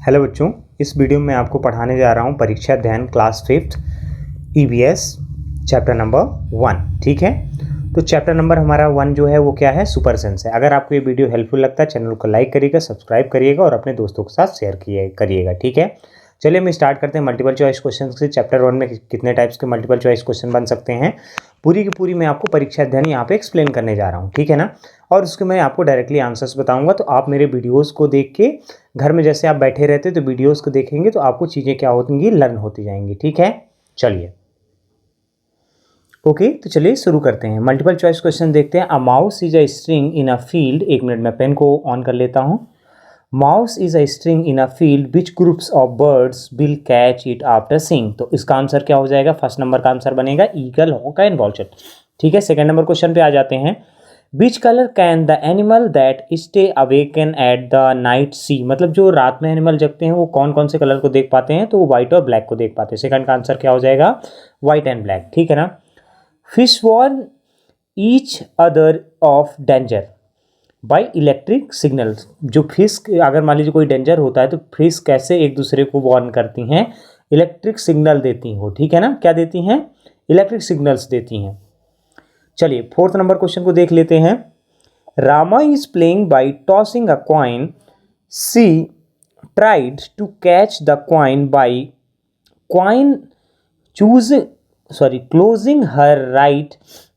Hello बच्चों, इस video में आपको पढ़ाने जा रहा हूँ परीक्षा अध्ययन class 5th EVS chapter number 1। ठीक है, तो चैप्टर नंबर हमारा 1 जो है वो क्या है, सुपर सेंस है। अगर आपको ये वीडियो हेल्पफुल लगता है चैनल को लाइक करिएगा, सब्सक्राइब करिएगा और अपने दोस्तों के साथ शेयर करिएगा। ठीक है, चलिए हम स्टार्ट करते हैं मल्टीपल चॉइस क्वेश्चन से। चैप्टर 1 में कितने टाइप्स के मल्टीपल चॉइस क्वेश्चन बन सकते हैं पूरी की पूरी मैं आपको परीक्षा अध्ययन यहाँ पे एक्सप्लेन करने जा रहा हूँ। ठीक है ना, और उसके मैं आपको डायरेक्टली आंसर्स बताऊंगा। तो आप मेरे वीडियोस को देख के घर में जैसे आप बैठे रहते तो वीडियोस को देखेंगे तो आपको चीज़ें क्या होंगी, लर्न होती जाएंगी। ठीक है, चलिए ओके, तो चलिए शुरू करते हैं। मल्टीपल चॉइस क्वेश्चन देखते हैं। A mouse is a string in a field. एक मिनट में पेन को ऑन कर लेता हूँ। Mouse is a string in a field which groups of birds will catch it after sing. तो इसका आंसर क्या हो जाएगा, फर्स्ट नंबर का आंसर बनेगा ईगल, हॉक एंड वॉल्चर। ठीक है, सेकंड नंबर क्वेश्चन पे आ जाते हैं। Which colour can the animal that stay awaken at the night सी। मतलब जो रात में एनिमल जगते हैं वो कौन कौन से कलर को देख पाते हैं, तो वो व्हाइट और ब्लैक को देख पाते हैं। सेकंड का आंसर क्या हो जाएगा, व्हाइट एंड ब्लैक। ठीक है ना। Fish warn each other of danger by electric signals. जो फिश, अगर मान लीजिए कोई डेंजर होता है तो फिश कैसे एक दूसरे को वार्न करती हैं, इलेक्ट्रिक सिग्नल देती हो। ठीक है ना, क्या देती हैं, इलेक्ट्रिक सिग्नल्स देती हैं। चलिए फोर्थ नंबर क्वेश्चन को देख लेते हैं। Rama is playing by tossing a coin, she tried to catch the coin by coin closing her right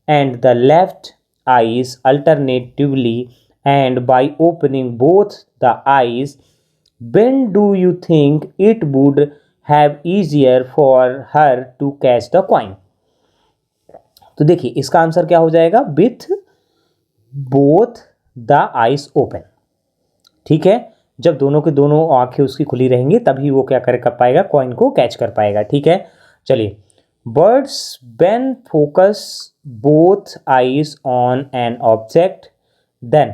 and the left eyes alternatively and by opening both the eyes. When do you think it would have easier for her to catch the coin? तो देखिए इसका answer क्या हो जाएगा, with both the eyes open. ठीक है, जब दोनों के दोनों आंखें उसकी खुली रहेंगी तभी वो क्या कर पाएगा, कॉइन को कैच कर पाएगा। ठीक है, चलिए birds when focus both eyes on an object then.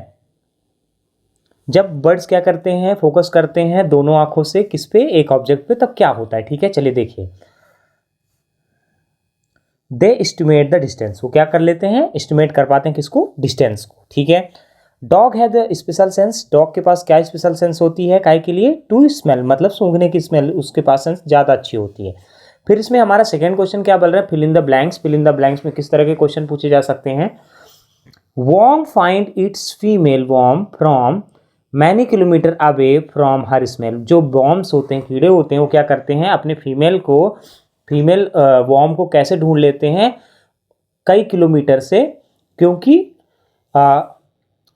जब बर्ड्स क्या करते हैं, फोकस करते हैं दोनों आंखों से किस पे, एक ऑब्जेक्ट पे, तब क्या होता है। ठीक है, चलिए देखिए, दे एस्टिमेट द डिस्टेंस। वो क्या कर लेते हैं, एस्टिमेट कर पाते हैं किसको, डिस्टेंस को। ठीक है, डॉग है द स्पेशल सेंस। डॉग के पास क्या स्पेशल सेंस होती है, काय के लिए, टू स्मेल, मतलब सूंघने की स्मेल उसके पास सेंस ज़्यादा अच्छी होती है। फिर इसमें हमारा सेकंड क्वेश्चन क्या बोल रहा है, fill in the blanks. Fill in the blanks में किस तरह के क्वेश्चन पूछे जा सकते हैं। Worm find its female worm from many kilometre away from her smell. जो वॉर्म्स होते हैं, कीड़े होते हैं, वो क्या करते हैं, अपने फीमेल वॉर्म को कैसे ढूंढ लेते हैं, कई किलोमीटर से, क्योंकि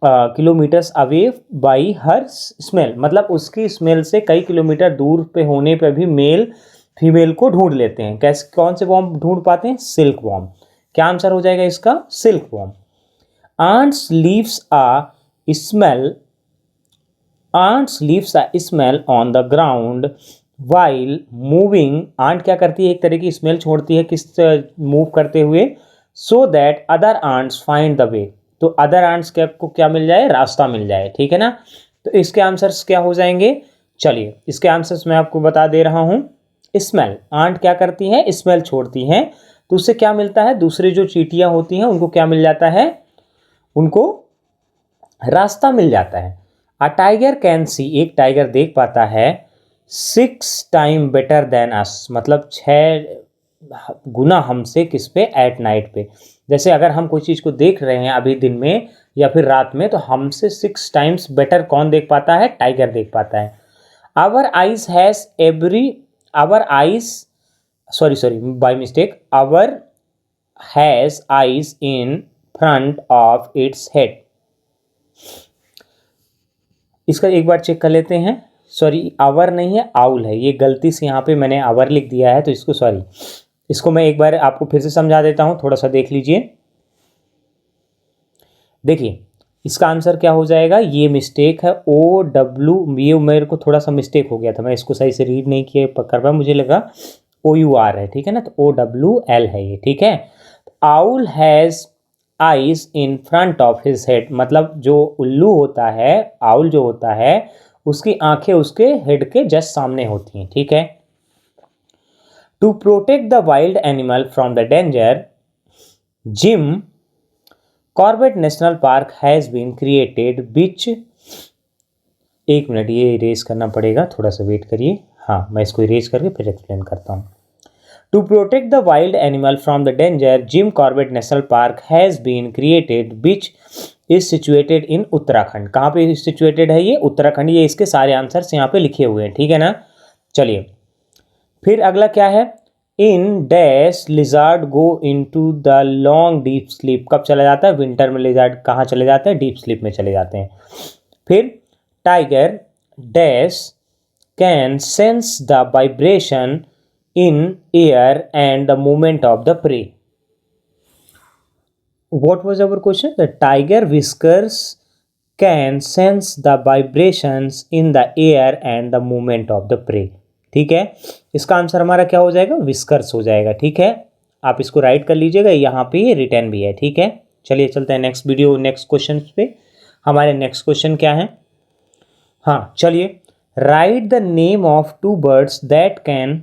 kilometres away by her smell, मतलब उसकी स्मेल से कई किलोमीटर दूर पे होने पे भी मेल फीमेल को ढूंढ लेते हैं। कैसे, कौन से वॉर्म ढूंढ पाते हैं, सिल्क वॉर्म। क्या आंसर हो जाएगा इसका, silk worm. Ants leaves a smell on the ground while moving. Ant क्या करती है, एक तरह की स्मेल छोड़ती है किस मूव करते हुए, so that other ants find the way. तो अदर आंट्स को क्या मिल जाए, रास्ता मिल जाए। ठीक है ना, तो इसके आंसर्स क्या हो जाएंगे, चलिए इसके आंसर्स मैं आपको बता दे रहा हूं। स्मेल, आंट क्या करती है, स्मेल छोड़ती हैं, तो उससे क्या मिलता है, दूसरी जो चींटियां होती हैं उनको क्या मिल जाता है, उनको रास्ता मिल जाता है। अ टाइगर कैन सी, एक टाइगर देख पाता है, 6 टाइम बेटर देन अस, मतलब 6 गुना हमसे किस पे, एट नाइट पे। जैसे अगर हम कोई चीज़ को देख रहे हैं अभी दिन में या फिर रात में, तो हमसे 6 टाइम्स बेटर कौन देख पाता है, टाइगर देख पाता है। Our eyes has our eyes sorry by mistake, our has eyes in front of its head. इसका एक बार चेक कर लेते हैं। सॉरी, आवर नहीं है, आउल है, ये गलती से यहाँ पे मैंने आवर लिख दिया है, तो इसको सॉरी, इसको मैं एक बार आपको फिर से समझा देता हूँ, थोड़ा सा देख लीजिए। देखिए इसका आंसर क्या हो जाएगा, ये मिस्टेक है, ओ डब्ल्यू, ये मेरे को थोड़ा सा मिस्टेक हो गया था, मैं इसको सही से रीड नहीं किया कर पाया, मुझे लगा OUR है। ठीक है ना, तो OWL है ये। ठीक है, owl has eyes in front of his head, मतलब जो उल्लू होता है, आउल जो होता है, उसकी आंखें उसके हेड के जस्ट सामने होती हैं। ठीक है, to protect the wild animal from the danger, Jim Corbett national park has been created, which एक मिनट, ये इरेज करना पड़ेगा, थोड़ा सा वेट करिए। हाँ, मैं इसको इरेज करके फिर एक्सप्लेन करता हूँ। To protect the wild animal from the danger, Jim Corbett national Park has been created which is situated in Uttarakhand. कहाँ पे सिचुएटेड है ये? उत्तराखंड। ये इसके सारे आंसर्स यहाँ पे लिखे हुए हैं, ठीक है ना। चलिए फिर अगला क्या है? In dash lizard go into the long deep sleep. कब चला जाता है? विंटर में लिजार्ड कहाँ चले जाते हैं? डीप स्लीप में चले जाते हैं। फिर tiger dash can sense the vibration in air and the movement of the prey. What was our question? The tiger whiskers can sense the vibrations in the air and the movement of the prey. ठीक है, इसका answer हमारा क्या हो जाएगा? Whiskers हो जाएगा। ठीक है, आप इसको राइट कर लीजिएगा, यहाँ पे ये रिटर्न भी है। ठीक है, चलिए चलते हैं नेक्स्ट वीडियो, नेक्स्ट क्वेश्चन पे। हमारे नेक्स्ट क्वेश्चन क्या है? हाँ चलिए, right the name of two birds that can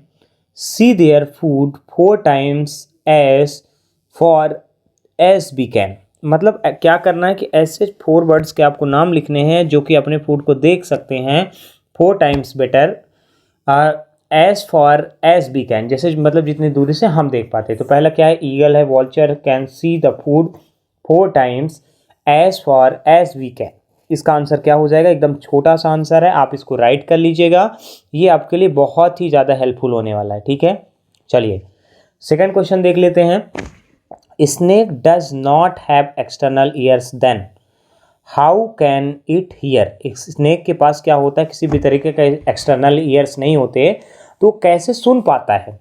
see their food 4 times as for as we can। मतलब क्या करना है कि ऐसे 4 वर्ड्स के आपको नाम लिखने हैं जो कि अपने फूड को देख सकते हैं 4 times better as for as we can, जैसे मतलब जितनी दूरी से हम देख पाते हैं। तो पहला क्या है? ईगल है, vulture can see the food 4 times as for as we can. इसका आंसर क्या हो जाएगा? एकदम छोटा सा आंसर है, आप इसको राइट कर लीजिएगा, ये आपके लिए बहुत ही ज़्यादा हेल्पफुल होने वाला है। ठीक है, चलिए सेकंड क्वेश्चन देख लेते हैं। Snake does not have external ears then how can it hear. Snake के पास क्या होता है? किसी भी तरीके का एक्सटर्नल ईयर्स नहीं होते, तो कैसे सुन पाता है?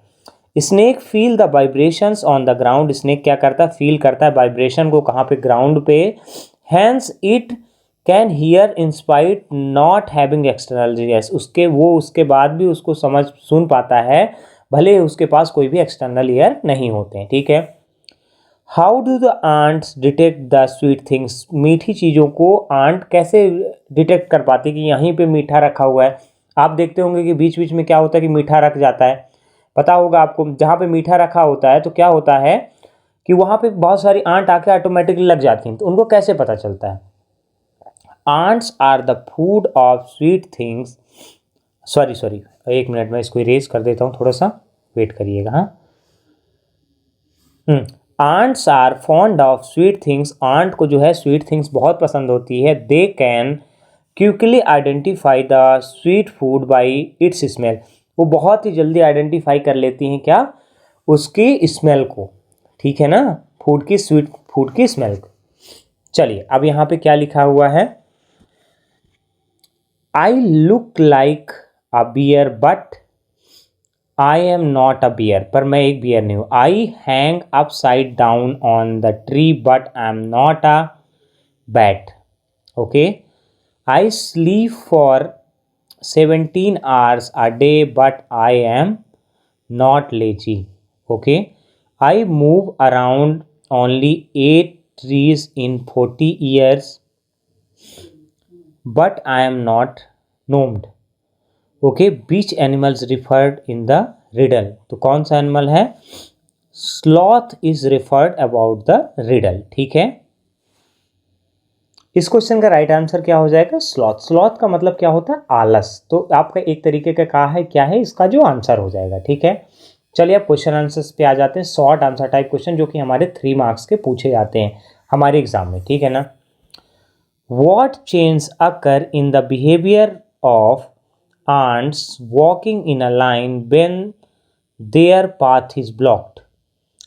Snake feel the vibrations on the ground. Snake क्या करता है? फील करता है वाइब्रेशन को, कहाँ पे? ग्राउंड पे। Hence it can hear in spite not having external ears. उसके बाद भी उसको सुन पाता है, भले उसके पास कोई भी एक्सटर्नल ईयर नहीं होते हैं। ठीक है, how do the ants detect the sweet things. मीठी चीज़ों को आंट कैसे डिटेक्ट कर पाती कि यहीं पे मीठा रखा हुआ है? आप देखते होंगे कि बीच बीच में क्या होता है कि मीठा रख जाता है, पता होगा आपको। जहाँ पे मीठा रखा होता है तो क्या होता है कि वहाँ पे बहुत सारी आंट आके ऑटोमेटिकली लग जाती हैं। तो उनको कैसे पता चलता है? Ants are the food of sweet things। Sorry, एक मिनट में इसको इरेज कर देता हूँ, थोड़ा सा वेट करिएगा। हाँ, Ants are fond of sweet things। Ant को जो है स्वीट थिंग्स बहुत पसंद होती है। They can quickly identify the sweet food by its smell। वो बहुत ही जल्दी आइडेंटिफाई कर लेती हैं क्या? उसकी स्मेल को। ठीक है ना, फूड की, स्वीट फूड की स्मेल को। चलिए अब यहाँ पे क्या लिखा हुआ है? I look like a bear but I am not a bear। पर मैं एक बियर नहीं हूँ। I hang upside down on the tree but I am not a bat। Okay, I sleep for 17 hours a day but I am not lazy। Okay, I move around only 8 trees in 40 years but I am not gnomed। Okay, beach animals referred in the riddle. तो कौन सा animal है? Sloth is referred about the riddle. ठीक है, इस question का right answer क्या हो जाएगा? स्लॉथ। स्लॉथ का मतलब क्या होता है? आलस। तो आपका एक तरीके का कहा है, क्या है इसका जो आंसर हो जाएगा। ठीक है, चलिए अब क्वेश्चन आंसर्स पे आ जाते हैं। शॉर्ट आंसर टाइप क्वेश्चन जो कि हमारे 3 मार्क्स के पूछे जाते हैं हमारे एग्जाम में। ठीक है ना। What changes occur in the behavior of ants walking in a line when their path is blocked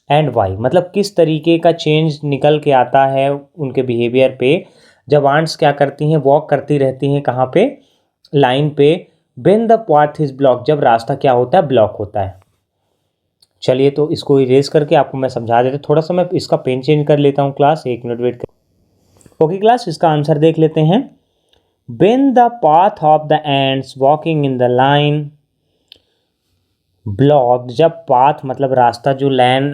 and why। मतलब किस तरीके का चेंज निकल के आता है उनके बिहेवियर पे जब आंट्स क्या करती हैं? वॉक करती रहती हैं कहाँ पे? लाइन पे। when the path is blocked, जब रास्ता क्या होता है? ब्लॉक होता है। चलिए तो इसको इरेज करके आपको मैं समझा देता हूँ। थोड़ा सा मैं इसका पेन चेंज कर लेता हूँ क्लास, 1 मिनट वेट कर। ओके क्लास, इसका आंसर देख लेते हैं। When the path of the ants walking in the line blocked, जब पाथ मतलब रास्ता जो लाइन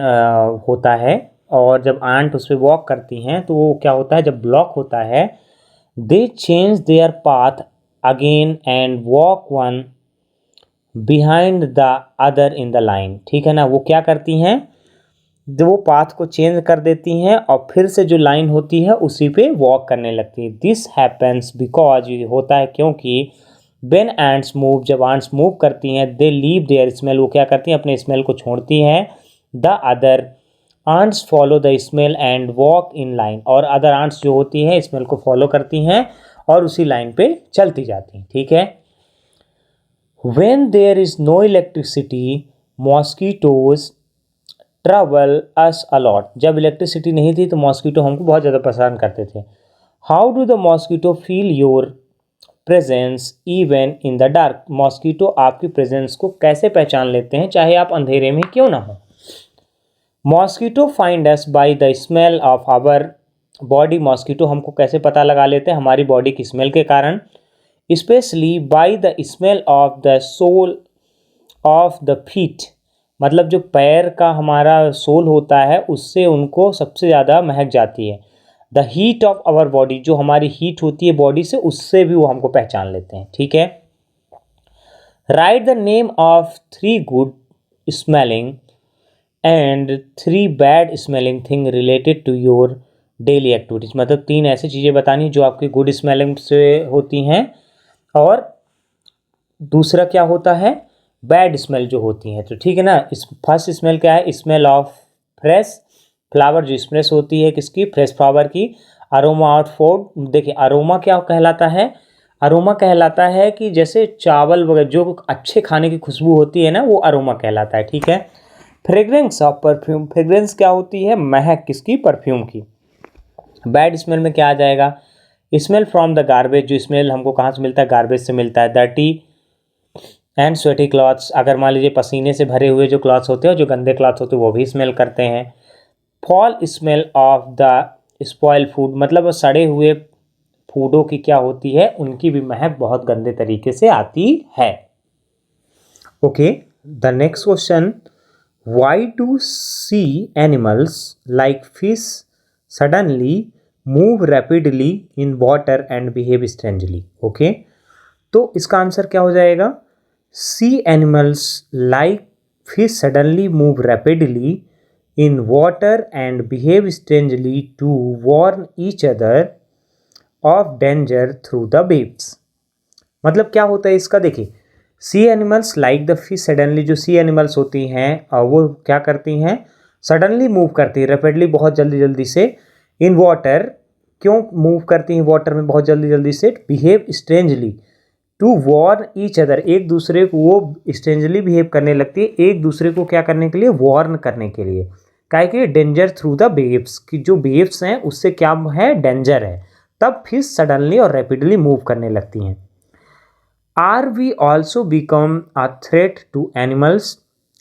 होता है और जब आंट उस पर वॉक करती हैं तो वो क्या होता है? जब ब्लॉक होता है, दे change their path again and walk one behind the other in the line. ठीक है ना, वो क्या करती हैं? वो पाथ को चेंज कर देती हैं और फिर से जो लाइन होती है उसी पे वॉक करने लगती है। दिस हैपन्स बिकॉज, ये होता है क्योंकि व्हेन एंट्स मूव, जब एंट्स मूव करती हैं, दे लीव देयर स्मेल, वो क्या करती हैं अपने स्मेल को छोड़ती हैं। The other ants follow the smell and walk in line, और अदर एंट्स जो होती हैं स्मेल को फॉलो करती हैं और उसी लाइन पे चलती जाती हैं, ठीक है। When there is no electricity mosquitoes trouble us a lot, जब इलेक्ट्रिसिटी नहीं थी तो मॉस्किटो हमको बहुत ज़्यादा परेशान करते थे। How do the mosquito feel your presence even in the dark, mosquito आपकी प्रेजेंस को कैसे पहचान लेते हैं चाहे आप अंधेरे में क्यों ना हो। Mosquito find us by the smell of our body, mosquito हमको कैसे पता लगा लेते हैं हमारी बॉडी की स्मेल के कारण। Specially by the smell of the sole of the feet, मतलब जो पैर का हमारा सोल होता है उससे उनको सबसे ज़्यादा महक जाती है। The heat of our body, जो हमारी हीट होती है बॉडी से उससे भी वो हमको पहचान लेते हैं, ठीक है। Right the name of 3 good smelling and 3 bad smelling thing related to your daily activities, मतलब 3 ऐसी चीज़ें बतानी जो आपकी गुड स्मेलिंग से होती हैं और दूसरा क्या होता है बैड स्मेल जो होती हैं, तो ठीक है ना। इस फर्स्ट स्मेल क्या है, स्मेल ऑफ फ्रेश फ्लावर, जो स्मेल होती है किसकी, फ्रेश फ्लावर की। अरोमा आउट फूड, देखिए अरोमा क्या कहलाता है, अरोमा कहलाता है कि जैसे चावल वगैरह जो अच्छे खाने की खुशबू होती है ना वो अरोमा कहलाता है, ठीक है। फ्रेग्रेंस ऑफ परफ्यूम, फ्रेग्रेंस क्या होती है, महक किसकी, परफ्यूम की। बैड स्मेल में क्या आ जाएगा, स्मेल फ्रॉम द गार्बेज, जो स्मेल हमको कहाँ से मिलता है, गार्बेज से मिलता है। डर्टी एंड स्वेटी क्लॉथ्स, अगर मान लीजिए पसीने से भरे हुए जो क्लॉथ्स होते हैं, जो गंदे क्लॉथ्स होते हैं वो भी स्मेल करते हैं। Fall smell of the spoil food, मतलब सड़े हुए फूडों की क्या होती है, उनकी भी महक बहुत गंदे तरीके से आती है। Okay, the next question, why do sea animals like fish suddenly move rapidly in water and behave strangely. Okay, तो इसका आंसर क्या हो जाएगा, sea animals like fish suddenly move rapidly in water and behave strangely to warn each other of danger through the waves। मतलब क्या होता है इसका, देखिए sea animals like the fish suddenly, जो सी एनिमल्स होती हैं और वो क्या करती हैं, सडनली मूव करती है रैपिडली, बहुत जल्दी जल्दी से। इन वाटर, क्यों मूव करती हैं वाटर में बहुत जल्दी जल्दी से, behave strangely to warn each other, एक दूसरे को वो स्ट्रेंजली बिहेव करने लगती है एक दूसरे को क्या करने के लिए, वॉर्न करने के लिए। काहे कि डेंजर थ्रू द वेव्स, कि जो वेव्स हैं उससे क्या है, डेंजर है, तब फिश सडनली और रैपिडली मूव करने लगती हैं। Are we also become a threat to animals,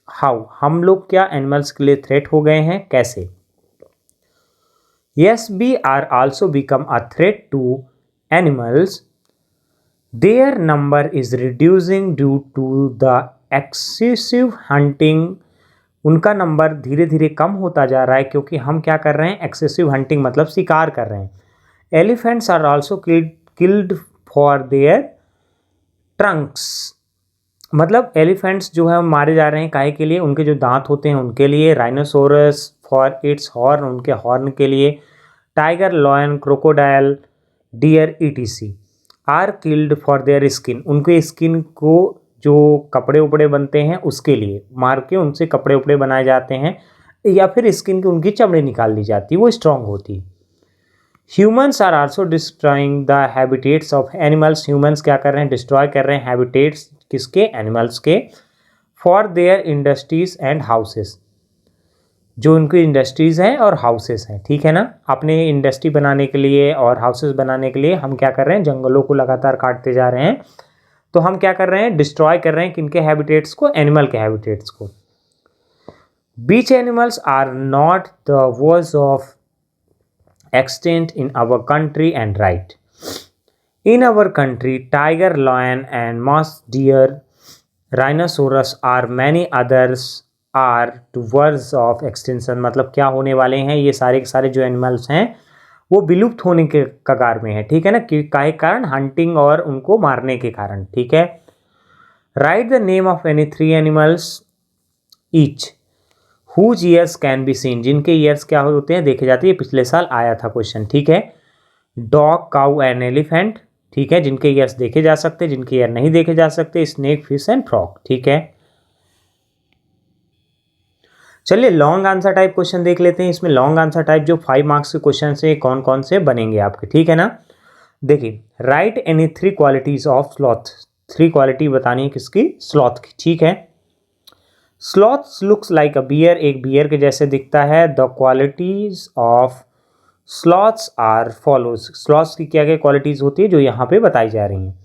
how, हम लोग क्या एनिमल्स के लिए थ्रेट हो गए हैं, कैसे। Yes, we are also become a threat to animals, their number is reducing due to the excessive hunting, उनका नंबर धीरे धीरे कम होता जा रहा है क्योंकि हम क्या कर रहे हैं, एक्सेसिव हंटिंग मतलब शिकार कर रहे हैं। Elephants are also killed for their trunks, मतलब एलिफेंट्स जो है मारे जा रहे हैं काहे के लिए, उनके जो दांत होते हैं उनके लिए। राइनोसोरस फॉर इट्स हॉर्न, उनके हॉर्न के लिए। Tiger, lion, crocodile, deer ETC are killed for their skin, उनके स्किन को जो कपड़े उपड़े बनते हैं उसके लिए मार के उनसे कपड़े उपड़े बनाए जाते हैं, या फिर स्किन की उनकी चमड़ी निकाल ली जाती है, वो स्ट्रांग होती है। Humans are also destroying the habitats of animals, humans क्या कर रहे हैं, डिस्ट्रॉय कर रहे हैं हैबिटेट्स किसके, एनिमल्स के। For their industries and houses, जो उनकी इंडस्ट्रीज़ हैं और हाउसेस हैं, ठीक है ना। अपने इंडस्ट्री बनाने के लिए और हाउसेस बनाने के लिए हम क्या कर रहे हैं, जंगलों को लगातार काटते जा रहे हैं, तो हम क्या कर रहे हैं, डिस्ट्रॉय कर रहे हैं किनके हैबिटेट्स को, एनिमल के हैबिटेट्स को। Beach animals are not the words of extent in our country and right. In our country tiger, lion and moss deer, rhinoceros are many others are to words of extension, मतलब क्या होने वाले हैं, ये सारे के सारे जो एनिमल्स हैं वो विलुप्त होने के कगार में है, ठीक है ना, काहे कारण, हंटिंग और उनको मारने के कारण, ठीक है। Right the name of any 3 animals each whose ears can be seen, जिनके ईयर्स क्या होते हैं, देखे जाते हैं। पिछले साल आया था क्वेश्चन, ठीक है। डॉग, काउ एंड एलिफेंट, ठीक है, जिनके ईयर्स देखे जा सकते, जिनके ईयर नहीं देखे जा सकते, स्नेक, फिश एंड फ्रॉग, ठीक है। चलिए लॉन्ग आंसर टाइप क्वेश्चन देख लेते हैं। इसमें लॉन्ग आंसर टाइप जो 5 मार्क्स के क्वेश्चन से कौन कौन से बनेंगे आपके, ठीक है ना। देखिए, right any 3 qualities of sloth, 3 quality बतानी है किसकी, स्लॉथ की, ठीक है। Sloth looks like a bear, एक बियर के जैसे दिखता है। The qualities of sloths are follows, sloths की क्या क्या क्वालिटीज होती है जो यहाँ पे बताई जा रही हैं।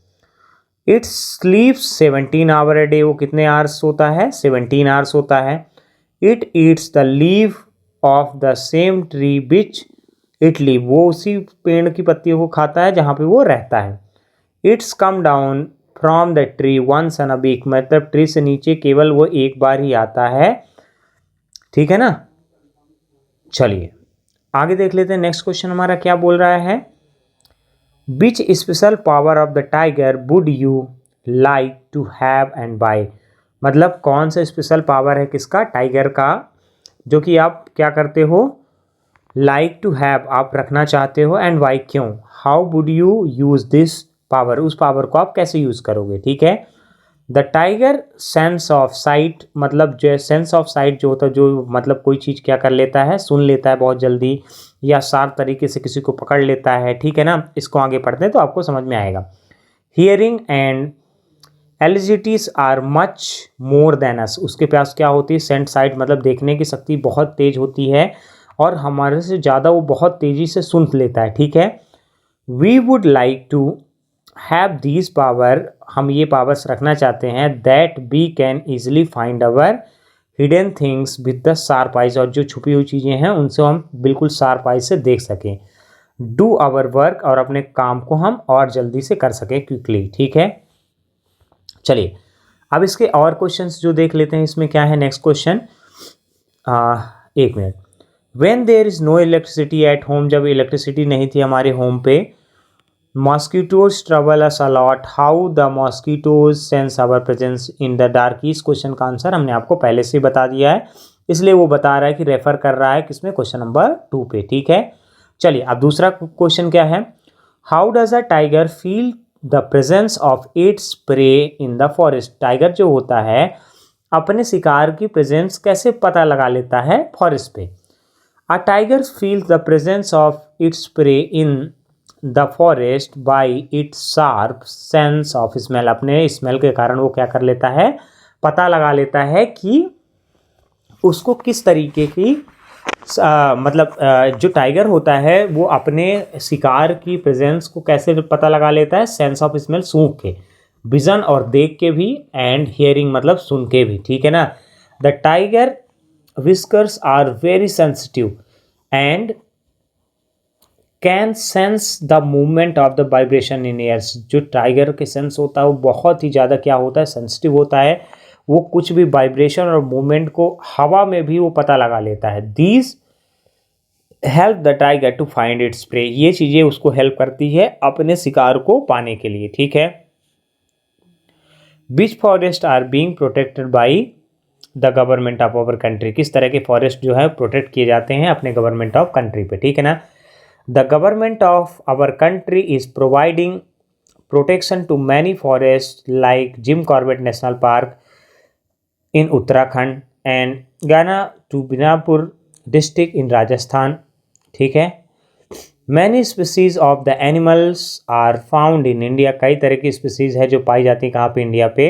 Its sleeps 17 hour a day, वो कितने आवर्स सोता है, 17 आवर्स सोता है। It eats the leaf of the same tree which it live, वो उसी पेड़ की पत्तियों को खाता है जहाँ पे वो रहता है। Its come down from the tree once in a week, मतलब ट्री से नीचे केवल वो एक बार ही आता है, ठीक है ना। चलिए आगे देख लेते हैं। नेक्स्ट क्वेश्चन हमारा क्या बोल रहा है, which special power of the tiger would you like to have and why, मतलब कौन सा स्पेशल पावर है किसका, टाइगर का, जो कि आप क्या करते हो, लाइक टू हैव, आप रखना चाहते हो, एंड वाई, क्यों, how would you use this power, उस पावर को आप कैसे यूज करोगे, ठीक है। The tiger sense of site, मतलब जो सेंस ऑफ साइट जो होता है, जो मतलब कोई चीज़ क्या कर लेता है, सुन लेता है बहुत जल्दी, या शार्प तरीके से किसी को पकड़ लेता है, ठीक है ना। इसको आगे पढ़ते हैं तो आपको समझ में आएगा। Hearing and abilities are much more than us, उसके पास क्या होती है, सेंट साइट, मतलब देखने की शक्ति बहुत तेज होती है और हमारे से ज़्यादा वो बहुत तेज़ी से सुन लेता है, ठीक है। We would like to have these power, हम ये पावर्स रखना चाहते हैं, that we can easily find our hidden things with the sharp eyes, और जो छुपी हुई चीज़ें हैं उनसे हम बिल्कुल शार्प आइज से देख सकें। डू आवर वर्क, और अपने काम को हम और जल्दी से कर सकें क्विकली, ठीक है। चलिए अब इसके और क्वेश्चंस जो देख लेते हैं। इसमें क्या है नेक्स्ट क्वेश्चन, एक minute. When there is no electricity at home, जब इलेक्ट्रिसिटी नहीं थी हमारे होम पे, mosquitoes trouble us a lot, how the mosquitoes sense our presence in the dark, इस क्वेश्चन का आंसर हमने आपको पहले से बता दिया है, इसलिए वो बता रहा है कि रेफर कर रहा है किसमें, क्वेश्चन नंबर 2 पे, ठीक है। चलिए अब दूसरा क्वेश्चन क्या है, how does a tiger feel the presence of its prey in the forest, tiger जो होता है अपने शिकार की प्रेजेंस कैसे पता लगा लेता है फॉरेस्ट पे। A tiger feels the presence of its prey in the forest by its sharp sense of smell, अपने स्मेल के कारण वो क्या कर लेता है, पता लगा लेता है कि उसको किस तरीके की जो टाइगर होता है वो अपने शिकार की प्रेजेंस को कैसे पता लगा लेता है, सेंस ऑफ स्मेल, सूंघ के, विजन और देख के भी, एंड हियरिंग मतलब सुन के भी, ठीक है ना। The tiger whiskers are very sensitive and can sense the movement of the vibration in years, जो टाइगर के सेंस होता है वो बहुत ही ज़्यादा क्या होता है, सेंसिटिव होता है, वो कुछ भी वाइब्रेशन और मूवमेंट को हवा में भी वो पता लगा लेता है। These help the tiger to find its prey, ये चीज़ें उसको हेल्प करती है अपने शिकार को पाने के लिए, ठीक है। Which forest are being protected by the government of our country, किस तरह के फॉरेस्ट जो है प्रोटेक्ट किए जाते हैं अपने गवर्नमेंट ऑफ कंट्री पे, ठीक है ना। The government of our country is providing protection to many forest like Jim Corbett national park in Uttarakhand and Ghana to Binapur district in Rajasthan, ठीक है। Many species of the animals are found in India, कई तरह की species है जो पाई जाती है कहाँ पे, इंडिया पे।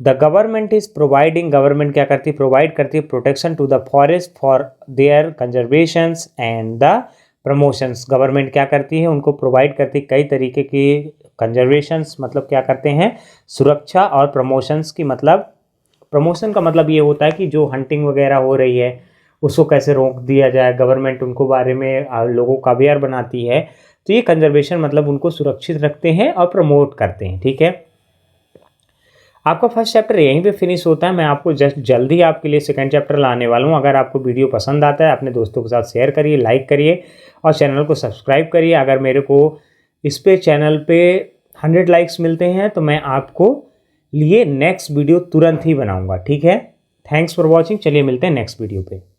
The government is providing, government क्या करती है, प्रोवाइड करती है protection to the forest for their conservations and the promotions, government क्या करती है, उनको प्रोवाइड करती है कई तरीके की कंजर्वेशंस, मतलब क्या करते हैं, सुरक्षा, और प्रमोशंस की मतलब, प्रमोशन का मतलब ये होता है कि जो हंटिंग वगैरह हो रही है उसको कैसे रोक दिया जाए, गवर्नमेंट उनको बारे में लोगों का अवेयर बनाती है, तो ये कंजर्वेशन मतलब उनको सुरक्षित रखते हैं और प्रमोट करते हैं, ठीक है। आपका फर्स्ट चैप्टर यहीं पे फिनिश होता है। मैं आपको जस्ट जल्दी आपके लिए सेकंड चैप्टर लाने वाला हूँ। अगर आपको वीडियो पसंद आता है अपने दोस्तों के साथ शेयर करिए, लाइक करिए और चैनल को सब्सक्राइब करिए। अगर मेरे को इस पे चैनल पे 100 लाइक्स मिलते हैं तो मैं आपको लिए नेक्स्ट वीडियो तुरंत ही बनाऊँगा, ठीक है। Thanks for watching. चलिए मिलते हैं नेक्स्ट वीडियो पे।